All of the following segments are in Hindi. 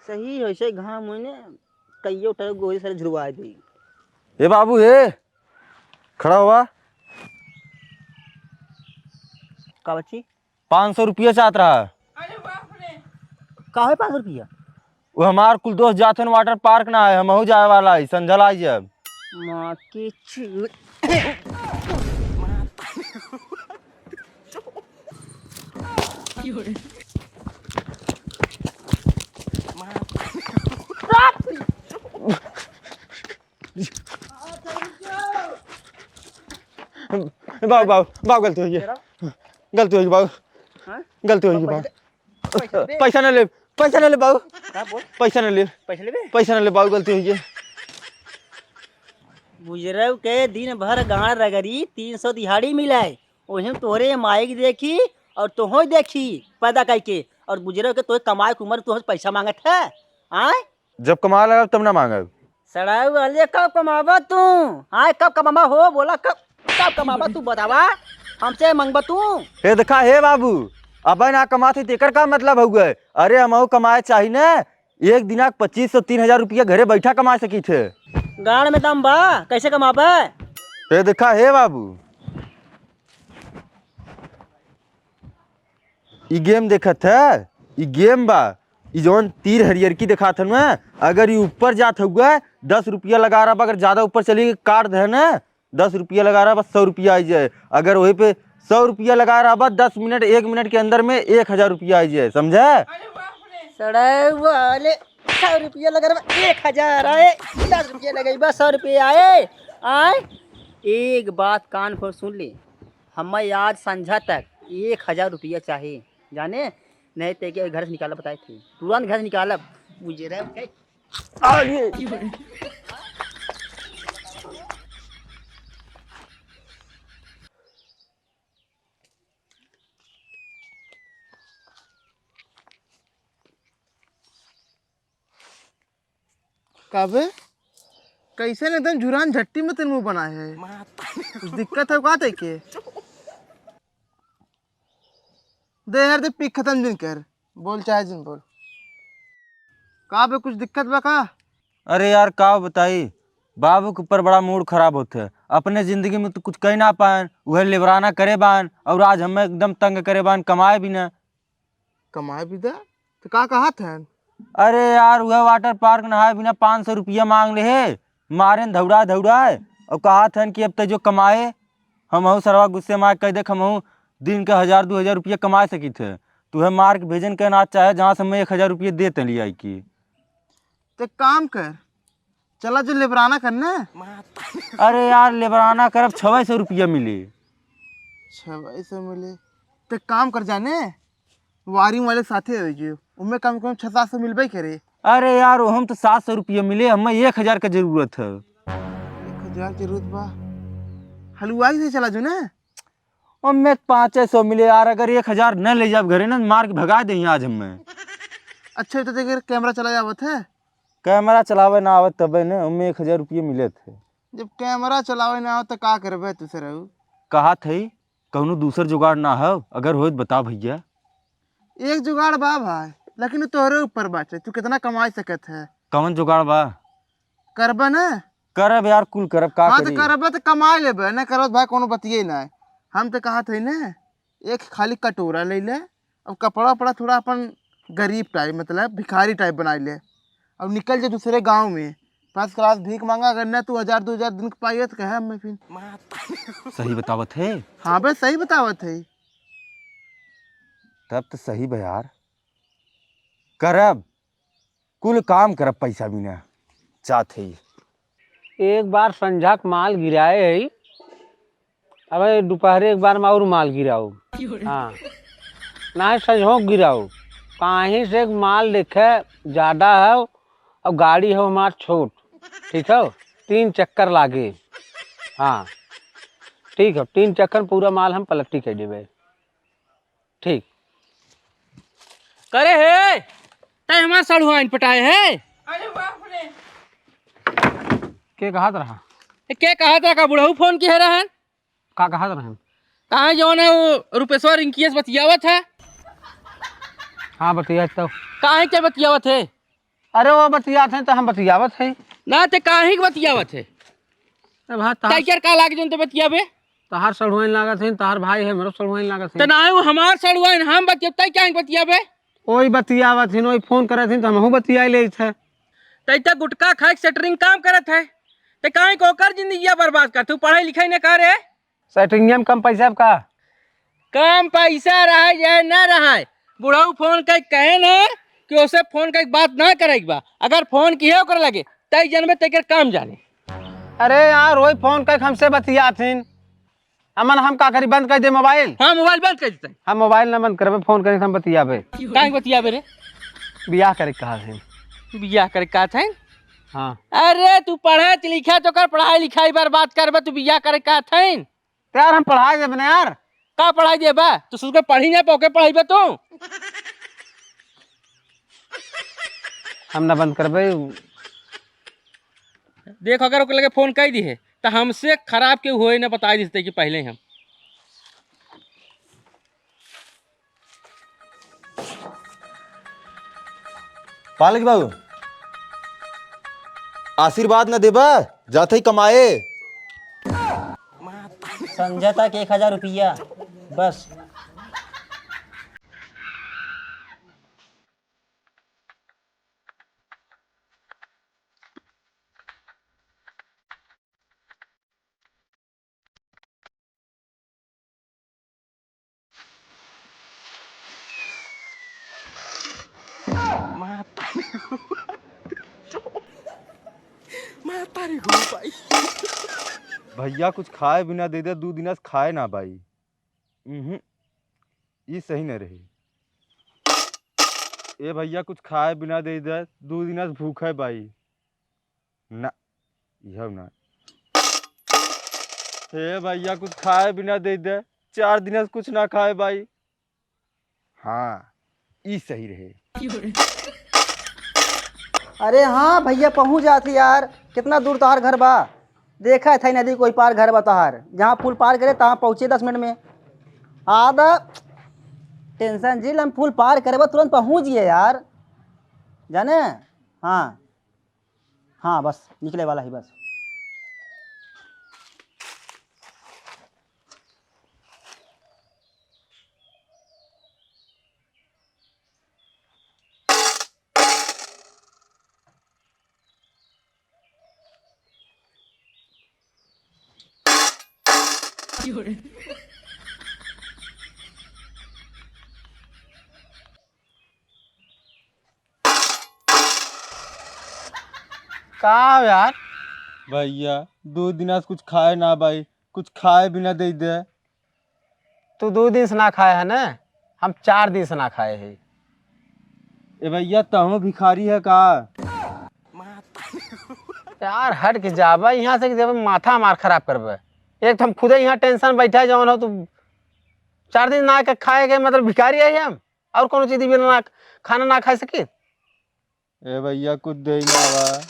सही वैसे घाम मुझे कईयो टर गोरी सर झुरवा दी। ए बाबू ए खड़ा हुआ। का बच्ची 500 रुपया चाहत रहा है। का है 500 रुपया? वो हमार कुल दोस्त जाते वाटर पार्क ना है, हमहू जाए वाला है, संझल आई जब। माँ की चूत। बाबू बाबू बाबू गलती हुई है, गलती होगी बाबू, हाँ? गलती होगी बाबू। पैसा न ले, पैसा न ले बाबू, पैसा न ले, पैसा न ले बाबू, गलती हुई है। गुजरव के दिन भर गाड़ रगड़ी 300 दिहाड़ी मिलाए, ओही तोहरे माइक देखी और तोहो देखी पैदा करके, और गुजरव के तोहे कमाए की उम्र तोह पैसा मांगत है। आय जब कमा लगा तब ना मांगा। सड़ाऊ वाले कब कमावा तू? आय कब कमावा हो बोला, कब कब कमावा तू बतावा, हमसे मंगवा तू। हे देखा हे बाबू, अब ना कमाते तेकर का मतलब हुआ। अरे हमहू कमाए चाहिए ना, एक दिनाक 2500-3000 रुपया घरे बैठा कमा सकी थे। गाड़ में दम बा, कैसे कमाबा? हे देखा हे बाबू, ई गेम देखत है, ई गेम बा, ई जौन तीर हरियर की देखा था ना, अगर ये ऊपर जात हुआ 10 रुपया लगा रहा, अगर ज्यादा ऊपर चली काट दे ना, 10 रुपया लगा रहा बस 100 रुपया आ जाए। अगर वही पे 100 रुपया लगा रहा बस 10 मिनट 1 मिनट के अंदर में 1000 रुपया आ जाए, समझे? सड़ाऊ वाले 100 रुपया लगा रहा, 1000 आए, 10 रुपया लगे बस 100 रुपया आए। आए एक बात कान खोल सुन ले, हमें आज संझा तक 1000 रुपया चाहिए, जाने नहीं ते के घर से निकाला बताए थे, तुरंत घर से निकाला। मुझे रह काबे कैसे एकदम झुरान झट्टी में तेन मुंह बनाए है, कुछ दिक्कत है का ते के? दे यार दे पिक खत्म जिन कर, बोल चाहे जिन बोल। काबे कुछ दिक्कत बा का? अरे यार का बताई, बाबू के ऊपर बड़ा मूड खराब होता है, अपने जिंदगी में तो कुछ कह ना पाए, वह लिबराना करे बान, और आज हमें एकदम तंग करे बान, कमाए भी ना। कमाए भी दे तो का कहा था? अरे यार वह वाटर पार्क नहाए बिना 500 रुपया मांग ले है, मारे न धौड़ा धौड़ाए, और कहा था कि अब तक जो कमाए, हम सरवा गुस्से मार कह देख हम दिन के 1000-2000 रुपया कमा सकी थे, तुहे मार के भेजन के ना चाहे जहाँ से मैं 1000 रुपया देते लिया की। तो काम कर, चला जो लिबराना करना। अरे यार लेबराना करब 600 रुपया मिले। 600 मिले तो काम कर जाने, वारिंग वाले साथे हो जो उनमें कम से कम 600-700 मिलबे करे। अरे यार हम तो 700 रुपया मिले, हमें 1000 का जरूरत है। 1000 जरूरत बा, हलवाई से चला जो ना। हमें 500 मिले यार, अगर 1000 न ले जाब घरे ना मार के भगा दे आज हमें। अच्छा तो देख कैमरा चला जावत है, कैमरा चलावे ना आवत तबे न हमें 1000 रुपये मिले थे। जब कैमरा चलावे ना हो तो का करबे तुसे रहू? कहा थे कौनो दूसर जुगाड़ ना हो, अगर हो तो बता भैया। एक जुगाड़ बा भाई, लेकिन तोहरे ऊपर बाटे, तू कितना कमा सकत है। कौन जुगाड़ बा? करबे ना? करब यार कुल करब, का हाँ तो करी? करबे तो कमा लेबे, ना करब भाई कोनो बतिये ना। हम तो कहा थे ना, एक खाली कटोरा ले ले, अब कपड़ा वपड़ा थोड़ा अपन गरीब टाइप मतलब भिखारी टाइप बना ले, अब निकल जा दूसरे गांव में, फर्स्ट क्लास भीख मांगा, अगर ना तू 1000-2000 दिन के पाइए तो कहे हमें फिर। सही बतावत है? हाँ भाई सही बतावत है। तब तो सही बा यार, करब कुल काम करब, पैसा बिना चाहते ही। एक बार संझा के माल गिराए है, अब दोपहरे एक बार में और माल गिराओ। हाँ ना है संझो गिराओ, कहीं से माल देखे ज़्यादा है और गाड़ी है हमार छोट, ठीक है 3 चक्कर लागे। हाँ ठीक है, 3 चक्कर पूरा माल हम पलटी कर देवे। ठीक करे है तय हमार सड़ुआइन पटाए है। अरे बाप रे, के कहा रहा? क्या कहा था? का बुढ़ऊ फोन किया रहा है? का कहा रहा? कहाँ जो है वो रुपेश्वर रिंकियस बतियावत है। हाँ बतिया तो कहाँ क्या बतियावत है? अरे वो बतियात हैं तो हम बतियावत हैं। ना ते काहे के बतियावत है? अब हाँ तहार टाइगर का लाग जोन ते बतियाबे? तहार सड़ुआइन लागत है, तहार भाई है मेरा सड़ुआइन लागत त है। ना वो हमार सड़ुआ हम बतियाबे काहे के बतियाबे? वही बतियावत है, वही फोन करत है तो हमहू बतियाई ले थे। तैता गुटका खाए के सेटरिंग काम करत है ते काहे को ओकर जिंदगी बर्बाद कर? तू पढ़ाई लिखाई न करे? सेटिंग में कम पैसा का कम पैसा रहे या न रहे, बुढ़ाऊ फोन कह कहे ना कि उसे फोन का बात ना करे बा। अगर फोन किए ओकर लगे तई जनबे तेकर काम जाने। अरे यार वही फोन कर हमसे बतियात हैं। अमन हम का करी बंद कर दे मोबाइल? हाँ मोबाइल बंद कर देते। हम मोबाइल न बंद करबे, फोन करी हम बतियाबे। काहे के बतियाबे रे? बियाह करे कहा से। बियाह करे का था? हाँ अरे तू पढ़े लिखे तो कर, पढ़ाई लिखाई बर्बाद करबे, तू बियाह करे का था? यार हम पढ़ाई देबे ना यार। का पढ़ाई देबा? तू सुन पढ़ी ना पौके पढ़ाईबे तू। हम न बंद करबे। देख अगर ओके लगे फोन कर दी है तो हमसे खराब के हुए ना बता देते कि पहले हम। पालक बाबू आशीर्वाद न देबा जाते ही कमाए। समझा था कि 1000 रुपया बस। भैया कुछ खाए बिना दे दे 2 दिन से खाए ना भाई। ये सही न रही। ए भैया कुछ खाए बिना दे दे 2 दिन से भूख है भाई ना। यह ना हे भैया कुछ खाए बिना दे दे 4 दिन से कुछ ना खाए भाई। हाँ ये सही रहे। अरे हाँ भैया पहुँच जाती यार। कितना दूर तोहार घर बा? देखा था नदी कोई पार घर बा तोहार। जहाँ पुल पार करे तहाँ पहुँचे 10 मिनट में। आधा टेंशन झील, हम पुल पार करे बा तुरंत पहुँच गए यार, जाने। हाँ हाँ बस निकले वाला ही बस। का यार भैया 2 दिन से कुछ खाए ना भाई, कुछ खाए बिना दे दे। तू 2 दिन से ना खाए है ना, हम 4 दिन से ना खाए है। ए भैया तहु भिखारी है का? यार हट के जाबा यहाँ से, जब माथा हमार खराब करबे। एक तो हम खुदे यहाँ टेंशन बैठा जवन हो, तू 4 दिन ना खाए गए मतलब भिखारी है हम। और कौन चीज बिना ना खाना ना खा सके? ए भैया कुछ दे ना बा।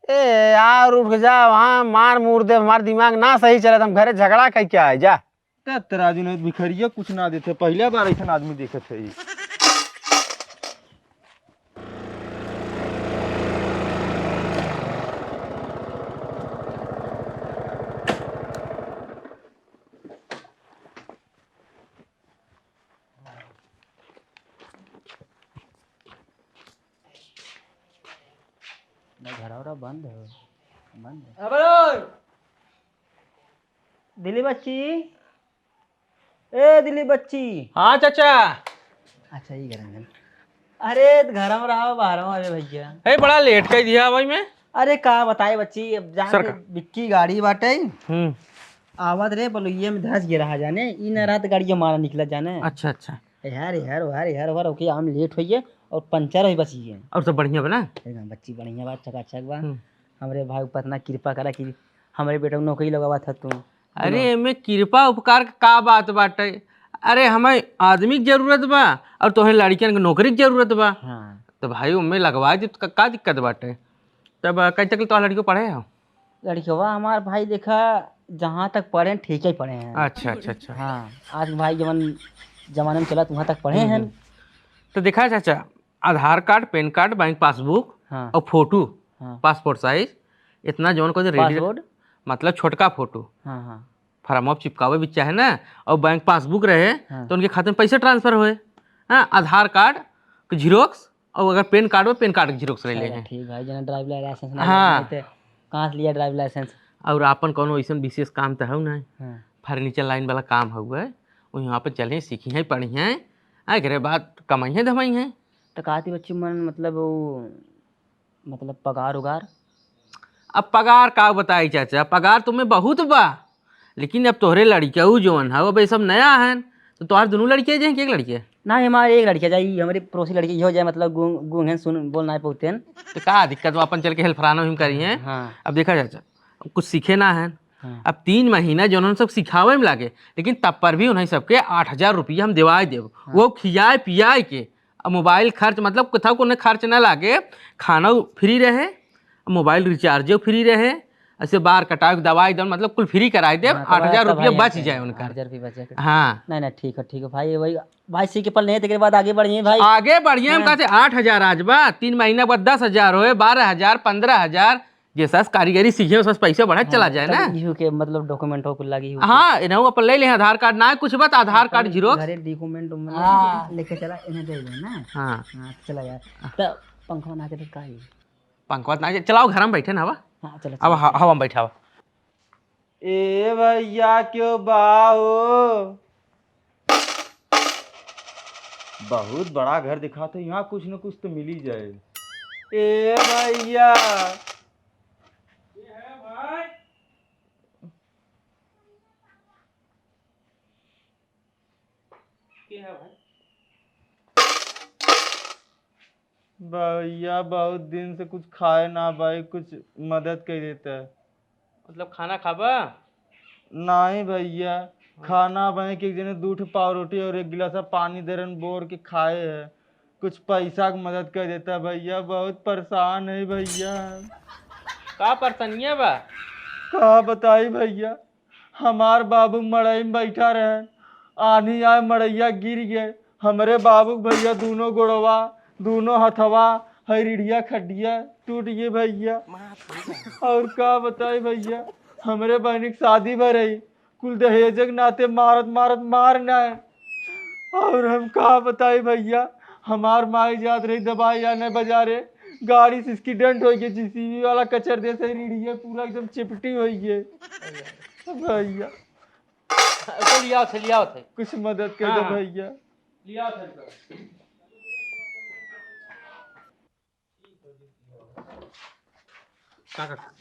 ए यार उठ जा, वहाँ मार मूर दे, हमार दिमाग ना सही चले, हम घरे झगड़ा कह के आए जा। तराजू ने भिखरिया कुछ ना देते, पहले बार ऐसा आदमी देखे थे। घर बंद है, बंद है। अब दिली बच्ची, ए दिली बच्ची। हाँ चाचा। अच्छा ये करेंगे। अरे घर में रहा बाहर में। अरे भैया हे बड़ा लेट कर दिया भाई मैं। अरे का बताए बच्ची, अब जान सरका। बिक्की गाड़ी बाटे आवत रे बलुइये में धस गिरा जाने। इन रात गाड़ी मारा निकला जाने। अच्छा अच्छा। यार यार यार यार यार ओके हम लेट होइए और पंचर होई बची है। और सब बढ़िया बना? एकदम बच्ची बढ़िया बात, चकाचक बा। हमरे भाई ऊपर इतना कृपा करा कि हमरे बेटा को नौकरी लगावा था तू। अरे में कृपा उपकार का बात बाटे? अरे हमें आदमी की जरूरत बा और तोहे लड़कियन के नौकरी की जरूरत बा। हाँ तो भाई उनमें लगवा दी तो का दिक्कत बाटे? तब कई तक तो लड़की को पढ़े हो? लड़किया हमार भाई देखा जहाँ तक पढ़े ठीक ही पढ़े हैं। अच्छा अच्छा अच्छा। हाँ आज भाई जमाने में चला वहाँ तक पढ़े हैं। तो देखा चाचा, Aadhaar card, PAN card, bank passbook हाँ और फोटो हाँ पासपोर्ट साइज इतना जौन को रेडी पासवर्ड मतलब छोटका फोटो हाँ हाँ फार्म ऑफ चिपकावे भी चाहे ना और बैंक पासबुक रहे हाँ। तो उनके खाते में पैसे ट्रांसफर हुए। हाँ आधार कार्ड की जीरोक्स और अगर पैन कार्ड हो पैन कार्ड की जीरोक्स ले चलो हैं। ठीक भाई जना ड्राइविंग लाइसेंस ना हाँ। नहीं थे कहाँ से लिया ड्राइविंग लाइसेंस। और अपन कोनो ऐसा विशेष काम तो है ना हाँ फर्नीचर लाइन वाला काम हुआ वो यहाँ पर चले सीखी हैं पढ़ी हैं अगरे बाद कमाई हैं धमाई हैं। तो कहती बच्ची मन मतलब वो मतलब पगार उगार अब पगार का बताई चाचा पगार तुम्हें बहुत बा लेकिन अब तोहरे लड़किया जोन है वो सब नया है तो तुम्हारे दोनों लड़कियाँ जाए कि एक लड़की है। ना हमारे एक लड़किया जाई हमारी पड़ोसी लड़की ये हो जाए मतलब गूंग हैं सुन बोल ना पहुँचते तो क्या दिक्कत वो अपन चल के हेल्फराना हम करी हैं। हाँ अब देखा चाचा अब कुछ सीखे ना है हाँ अब 3 महीना जो उन्होंने सब सिखावे में लागे लेकिन तब पर भी उन्हें सबके 8,000 रुपया हम दिवाए देव वो खियाए पियाए के अब मोबाइल खर्च मतलब कथा को उन्हें खर्च ना लागे खाना फ्री रहे मोबाइल रिचार्जो फ्री रहे ऐसे बाहर कटाव दवाई दम मतलब कुल फ्री कराए देव 8,000 रुपया बच जाए उनका। 8,000 रुपये बचे हाँ नहीं नहीं ठीक है भाई वही भाई सी के पल नहीं है बाद आगे बढ़िए भाई आगे बढ़िए हम कहते 8,000 आज बा 3 महीना बाद 10,000 हो 12,000 15,000 जैसा कारीगरी सीखे उस पैसे बढ़ा चला जाए ना। इहू के मतलब डॉक्यूमेंट हो कुल लगी हाँ इन्हों अपन ले लें आधार कार्ड ना कुछ बात आधार कार्ड जीरोक्स। घरे डॉक्यूमेंट लेके चला इन्हें दे दो ना। हाँ हाँ चला यार तो पंखा बना के तो का ही पंखवात ना चलाओ घर में बैठे ना हवा हाँ चलो अब हवा में बैठा हुआ ए भैया क्यों बाओ बहुत बड़ा घर दिखा था यहाँ कुछ न कुछ तो मिल ही जाए। ए भैया भैया बहुत दिन से कुछ खाए ना भाई कुछ मदद कर देता है। मतलब खाना खाबा नहीं भैया खाना बने कि एक जने 2 पावरोटी और 1 गिलास पानी दे रहे बोर के खाए है कुछ पैसा की मदद कर देता है भैया बहुत परेशान है भैया। का परेशानियाँ बा कहा बताई भैया हमार बाबू मड़ई में बैठा रहे आनी आए मड़ैया गिर गए हमारे बाबू भैया दोनों गोड़वा दोनों हथवा हरीढ़िया खड्डिया टूट गए भैया। और का बताई भैया हमारे बहन की शादी भर रही कुल दहेजक नाते मारत मारत मारना है। और हम का बताई भैया हमार माई जात रही दवाई आने बाजारे गाड़ी से इसकी डेंट हो गई जीसीबी वाला कचर दे से रीढ़िया पूरा एकदम चिपटी हो गई भैया लिया थे कुछ मदद कर दो हाँ। भैया। लिया थे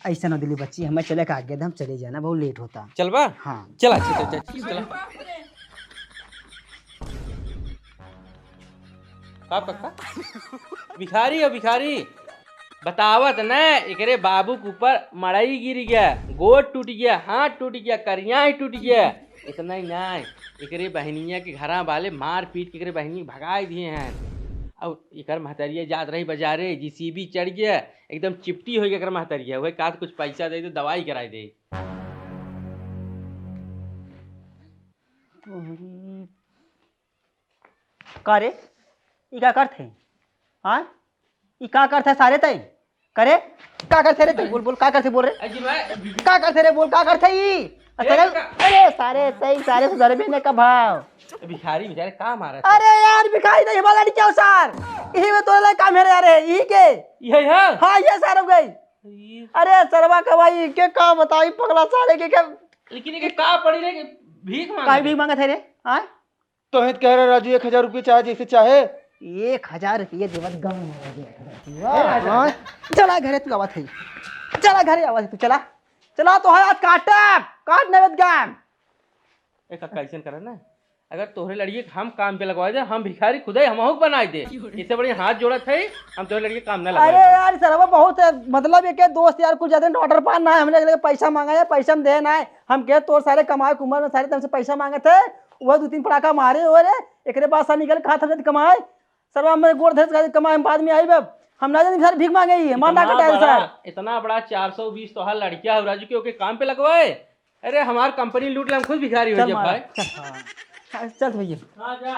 ऐसा ना दिली बच्ची हमें चले का आगे हम चले जाना बहुत लेट होता। चल बा हाँ चला चला का पक्का भिखारी है भिखारी बतावत न एकरे बाबू के ऊपर मड़ई गिर गया गोद टूट गया हाथ टूट गया करिया ही टूट गया इतना ही नहीं एकरे बहनिया के घरा वाले मार पीट के एकरे बहनी भगाए दिए हैं। और एकर महतरिया जात रही बाजारे जीसीबी चढ़ गया एकदम चिपटी हो गया महतरिया वही का कुछ पैसा दे तो दवाई कराई दे। का रे ई का करथे हाँ ई का करथे सारे तई करे का करथे रे तई बोल बोल का करथे बोल रे अजी मैं का करथे रे बोल का करथे ई अरे सारे तई सारे सुधर भी ने का भाव भिखारी बेचारे का मारा अरे यार भिखारी तो हिमालय नहीं क्या सार यही में तोरे काम है यार यही के ये है हाँ ये सार हो गई। अरे सरवा का भाई के का बताई पगला सारे के लेकिन ये का पड़ी रे भीख मांग काई भी मांगा थे रे हाँ तो हित कह रहे राजू 1,000 रुपये चाहे जैसे चाहे 1,000 रुपये देवत गम चला घरे तू आवाज है चला घरे आवाज तू चला चला तो है आज काट नवत गम एक कैसन करे ना अगर तोहरे लड़की हम काम पे लगवा दे हम भिखारी खुद ही हम बनाए दे इससे बड़ी हाथ जोड़ा थे हम तोहरे लड़की काम ना अरे लगा। यार सरवा बहुत है मतलब ये के दोस्त यार कुछ ज्यादा ऑर्डर पान ना है हमने लगे पैसा मांगा है पैसा हम दे ना है हम के तोर सारे कमाए कुमार में सारे तुमसे पैसा मांगे थे वह 2-3 पटाखा मारे हो रे एकरे पास सा निकल कहा था कमाए सरवा में गोड़ धस कमाए हम बाद में आई बब हम ना जाने सर भीख मांगे ही मांडा का टाइल सर इतना बड़ा 420 तो हर लड़कियां हो राजू के ओके काम पे लगवाए। अरे हमार कंपनी लूट ले हम खुद भिखारी हो जाए भाई। चल भैया हाँ जा